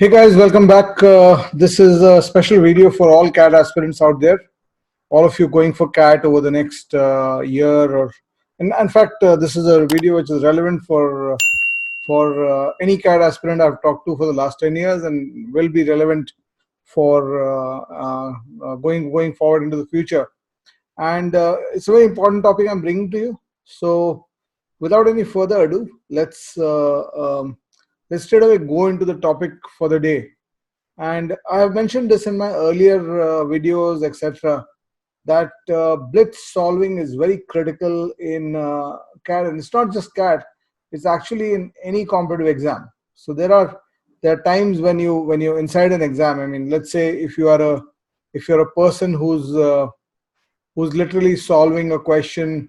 Hey guys, welcome back. This is a special video for all CAT aspirants out there. All of you going for CAT over the next year, or in fact, this is a video which is relevant for any CAT aspirant I've talked to for the last 10 years, and will be relevant for going forward into the future. And it's a very important topic I'm bringing to you. So, without any further ado, let's straight away go into the topic for the day. And I have mentioned this in my earlier videos, etc., that blitz solving is very critical in CAT, and it's not just CAT; it's actually in any competitive exam. So there are times when you inside an exam. I mean, let's say if you're a person who's literally solving a question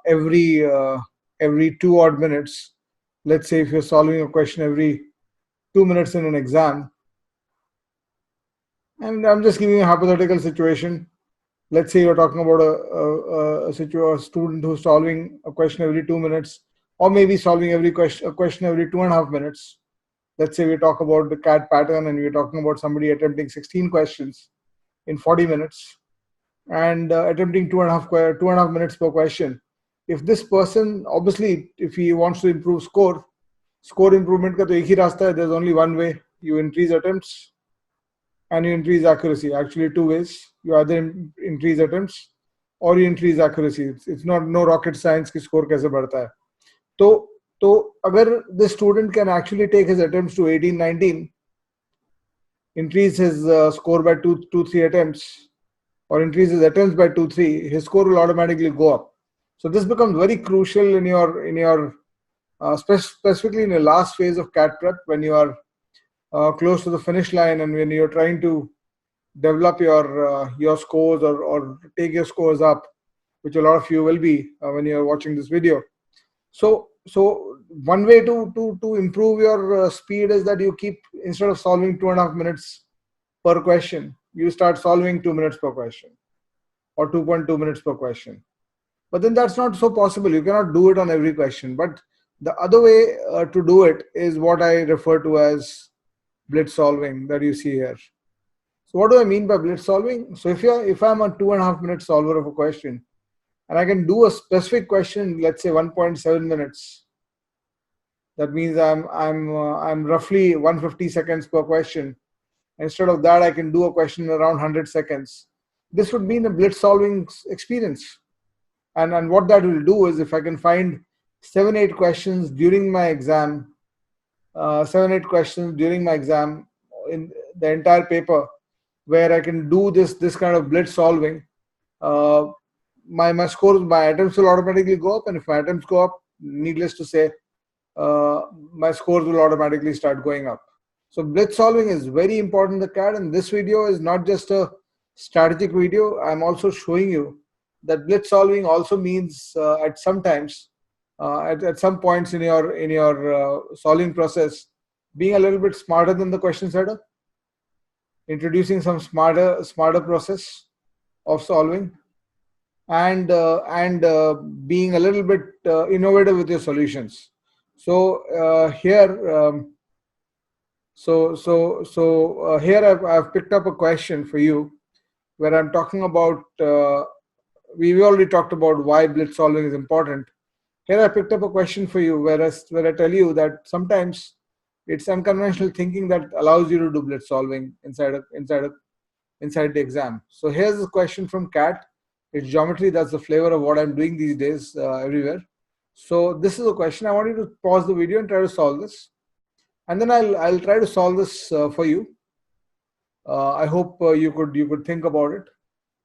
every 2 odd minutes. Let's say if you're solving a question every 2 minutes in an exam, and I'm just giving you a hypothetical situation. Let's say you're talking about a student who's solving a question every 2 minutes, or maybe solving a question every 2.5 minutes. Let's say we talk about the CAT pattern, and we're talking about somebody attempting 16 questions in 40 minutes, and attempting 2.5 minutes per question. If this person, obviously, if he wants to improve score improvement ka to ek hi rasta hai. There's only one way: you increase attempts and you increase accuracy. Actually, two ways: you either increase attempts or you increase accuracy. It's not no rocket science ki score kaise badhta hai. तो अगर the student can actually take his attempts to 18, 19, increase his score by two, 3 attempts, or increase his attempts by 2, 3, his score will automatically go up. So this becomes very crucial in your specifically in the last phase of CAT prep, when you are close to the finish line, and when you're trying to develop your scores, or take your scores up, which a lot of you will be when you're watching this video. So one way to improve your speed is that you keep, instead of solving 2.5 minutes per question, you start solving 2 minutes per question, or 2.2 minutes per question. But then that's not so possible. You cannot do it on every question. But the other way to do it is what I refer to as blitz solving, that you see here. So what do I mean by blitz solving? So if I'm a 2.5 minute solver of a question, and I can do a specific question, let's say 1.7 minutes, that means I'm roughly 150 seconds per question. Instead of that, I can do a question in around 100 seconds. This would mean a blitz solving experience. And what that will do is, if I can find 7-8 questions during my exam, 7-8 questions during my exam in the entire paper, where I can do this kind of blitz solving, my scores, my attempts will automatically go up, and if my attempts go up, needless to say, my scores will automatically start going up. So blitz solving is very important in the CAT, and this video is not just a strategic video. I'm also showing you that blitz solving also means at some points in your solving process, being a little bit smarter than the question setter, introducing some smarter process of solving, and being a little bit innovative with your solutions. So here I've picked up a question for you, where I'm talking about. We already talked about why blitz solving is important. Here I picked up a question for you, where I tell you that sometimes it's unconventional thinking that allows you to do blitz solving inside the exam. So here's a question from CAT. It's geometry. That's the flavor of what I'm doing these days everywhere. So this is a question. I want you to pause the video and try to solve this, and then I'll try to solve this for you. I hope you could think about it.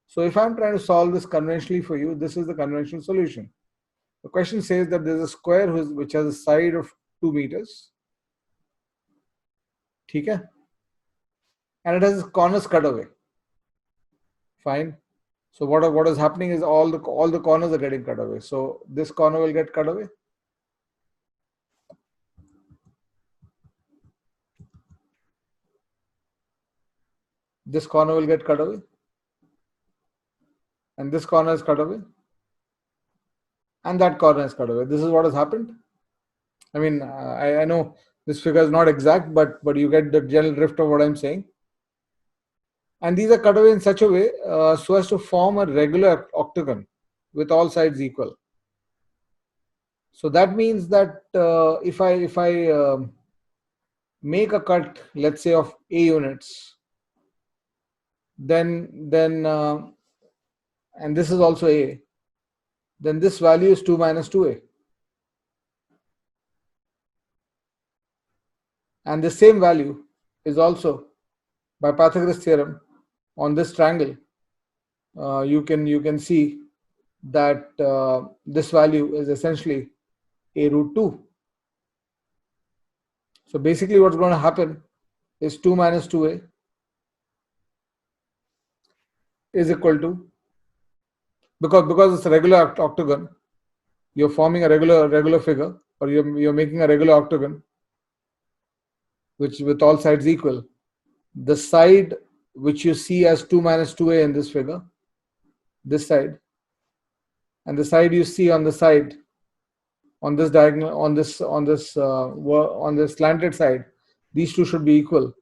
So if I'm trying to solve this conventionally for you, this is the conventional solution. The question says that there's a square which has a side of 2 meters. Okay? And it has corners cut away. Fine. So what is happening is all the corners are getting cut away. So this corner will get cut away. This corner will get cut away. And this corner is cut away. And that corner is cut away. This is what has happened. I mean, I know This figure is not exact, but you get the general drift of what I'm saying. And these are cut away in such a way so as to form a regular octagon with all sides equal. So that means that if I make a cut, let's say of A units, then and this is also A, then this value is 2 minus 2A. And the same value is also, by Pythagoras theorem, on this triangle. You can see that this value is essentially A root 2. So basically what's going to happen is 2 minus 2A is equal to, because it's a regular octagon, you're forming a regular figure, or you're making a regular octagon which with all sides equal. The side which you see as 2 minus 2A in this figure, this side, and the side you see on the side, on this diagonal, on this slanted side, these two should be equal.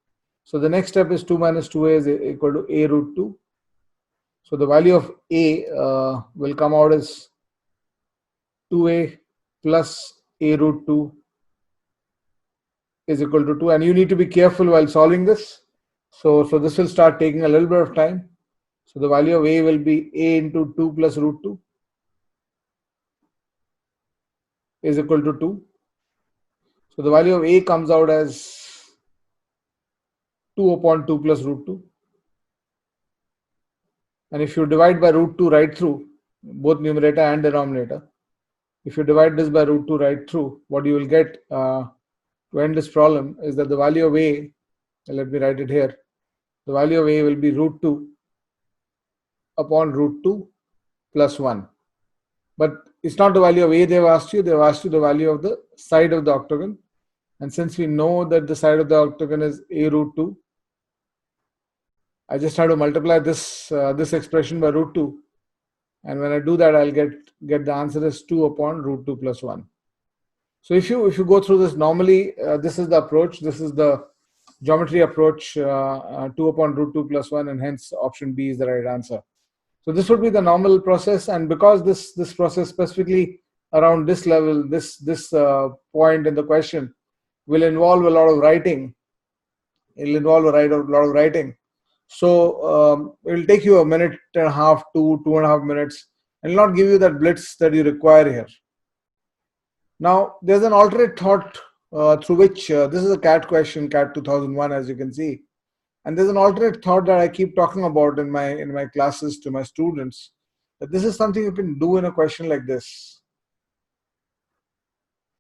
So the next step is 2 minus 2A is equal to A root 2. So the value of A will come out as 2A plus A root 2 is equal to 2. And you need to be careful while solving this. So this will start taking a little bit of time. So the value of A will be A into 2 plus root 2 is equal to 2. So the value of A comes out as 2 upon 2 plus root 2. And if you divide by root 2 right through, both numerator and denominator, if you divide this by root 2 right through, what you will get to end this problem is that the value of A, let me write it here, the value of A will be root 2 upon root 2 plus 1. But it's not the value of A they've asked you the value of the side of the octagon. And since we know that the side of the octagon is A root 2, I just have to multiply this expression by root 2. And when I do that, I'll get the answer as 2 upon root 2 plus 1. So if you go through this normally, this is the approach. This is the geometry approach, 2 upon root 2 plus 1, and hence option B is the right answer. So this would be the normal process, and because this process specifically around this level, this point in the question will involve a lot of writing. It'll involve a lot of writing. So it will take you a minute and a half to 2.5 minutes, and will not give you that blitz that you require here. Now there's an alternate thought through which this is a CAT question, CAT 2001, as you can see. And there's an alternate thought that I keep talking about in my classes to my students, that this is something you can do in a question like this.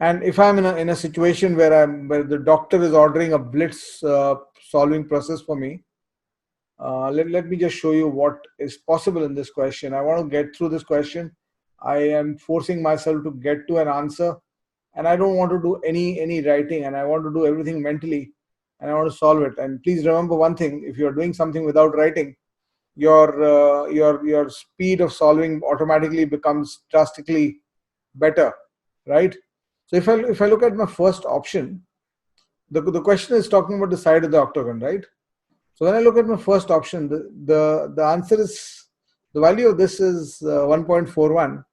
And if I'm in a situation where the doctor is ordering a blitz solving process for me, let me just show you what is possible in this question. I want to get through this question. I am forcing myself to get to an answer, and I don't want to do any writing, and I want to do everything mentally. And I want to solve it. And please remember one thing: if you are doing something without writing, your speed of solving automatically becomes drastically better, right? So if I look at my first option, the question is talking about the side of the octagon, right? So when I look at my first option, the answer is, the value of this is 1.41,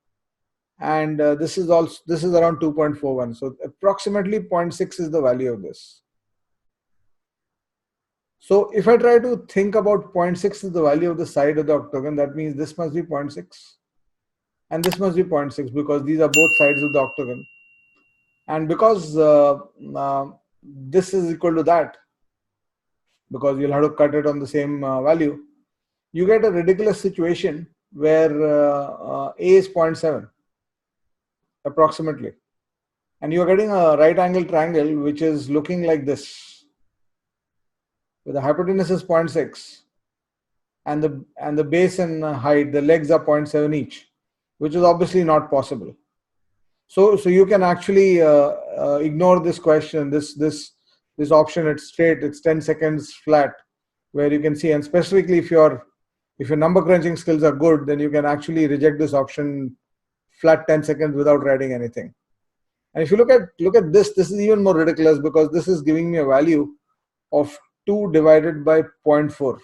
and this is around 2.41. So approximately 0.6 is the value of this. So if I try to think about 0.6 is the value of the side of the octagon, that means this must be 0.6 and this must be 0.6, because these are both sides of the octagon. And because this is equal to that, because you'll have to cut it on the same value, you get a ridiculous situation where A is 0.7 approximately. And you're getting a right angle triangle which is looking like this, where the hypotenuse is 0.6 and the base and height, the legs are 0.7 each, which is obviously not possible. So you can actually ignore this question, this option. It's straight, it's 10 seconds flat, where you can see, and specifically if your number crunching skills are good, then you can actually reject this option flat 10 seconds without writing anything. And if you look at this, this is even more ridiculous because this is giving me a value of 2 divided by zero point 0.4.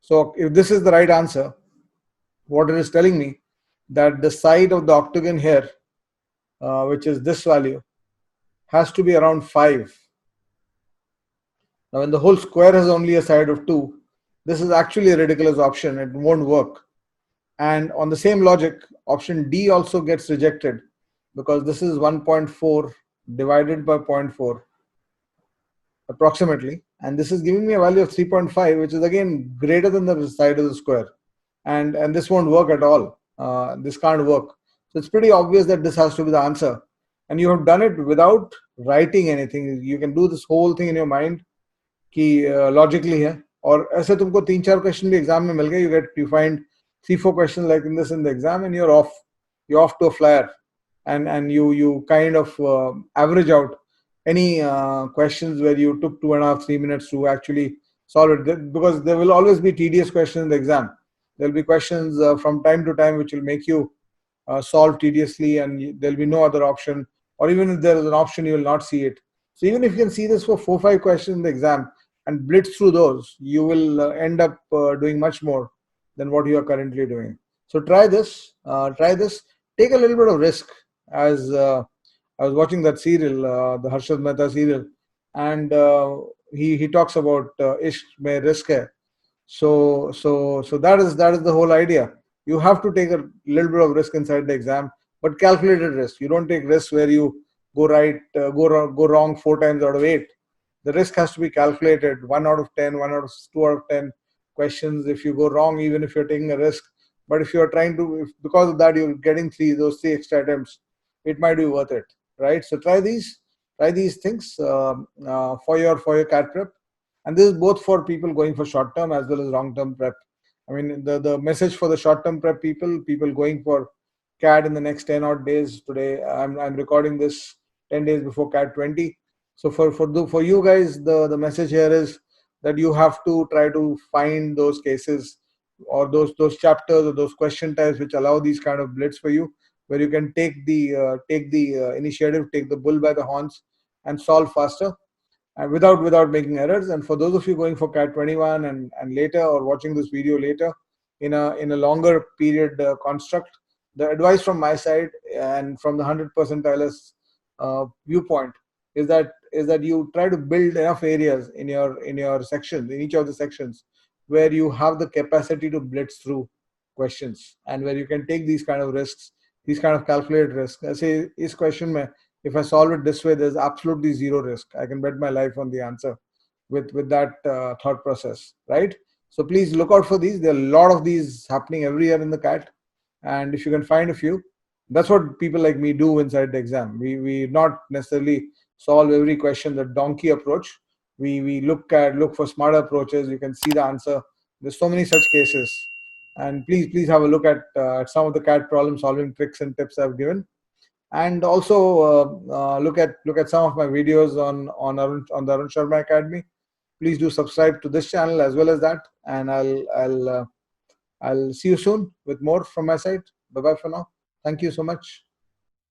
So if this is the right answer, what it is telling me that the side of the octagon here, which is this value, has to be around 5. Now, when the whole square has only a side of 2, this is actually a ridiculous option. It won't work. And on the same logic, option D also gets rejected because this is 1.4 divided by zero point 0.4 approximately. And this is giving me a value of 3.5, which is again greater than the side of the square. And this won't work at all. This can't work. So it's pretty obvious that this has to be the answer. And you have done it without writing anything. You can do this whole thing in your mind कि logically है. और ऐसे तुमको 3-4 question भी exam में मिल गए, you find 3-4 questions like in this in the exam, and you're off to a flyer, and you kind of average out any questions where you took 2.5-3 minutes to actually solve it, because there will always be tedious questions in the exam. There'll be questions from time to time which will make you solve tediously, and there'll be no other option, or even if there is an option, you will not see it. So even if you can see this for 4-5 questions in the exam and blitz through those, you will end up doing much more than what you are currently doing. So try this. Take a little bit of risk. As I was watching that serial, the Harshad Mehta serial, and he talks about ishq mein risk hai. So that is the whole idea. You have to take a little bit of risk inside the exam, but calculated risk. You don't take risks where you go right, go wrong 4 times out of 8. The risk has to be calculated. 1 out of 10, 2 out of 10 questions. If you go wrong, even if you're taking a risk, but if you're trying to, because of that, you're getting those three extra attempts, it might be worth it, right? So try these things for your CAT prep. And this is both for people going for short term as well as long term prep. I mean, the message for the short term prep people going for CAT in the next 10 odd days. Today, I'm recording this 10 days before CAT 20. So for you guys, the message here is that you have to try to find those cases or those chapters or those question types which allow these kind of blitz for you, where you can take the initiative, take the bull by the horns, and solve faster without making errors. And for those of you going for CAT 21 and later, or watching this video later in a longer period construct, the advice from my side and from the 100 percentiles viewpoint is that you try to build enough areas in your sections, in each of the sections, where you have the capacity to blitz through questions and where you can take these kind of risks, these kind of calculated risks. I say, this question mein, if I solve it this way, there's absolutely zero risk. I can bet my life on the answer with that thought process, right? So please look out for these. There are a lot of these happening every year in the CAT, and if you can find a few, that's what people like me do inside the exam. We not necessarily solve every question the donkey approach. We look for smarter approaches. You can see the answer. There's so many such cases, and please have a look at some of the CAT problem solving tricks and tips I've given. And also look at some of my videos on the Arun Sharma Academy. Please do subscribe to this channel as well as that, and I'll see you soon with more from my side. Bye bye for now. Thank you so much.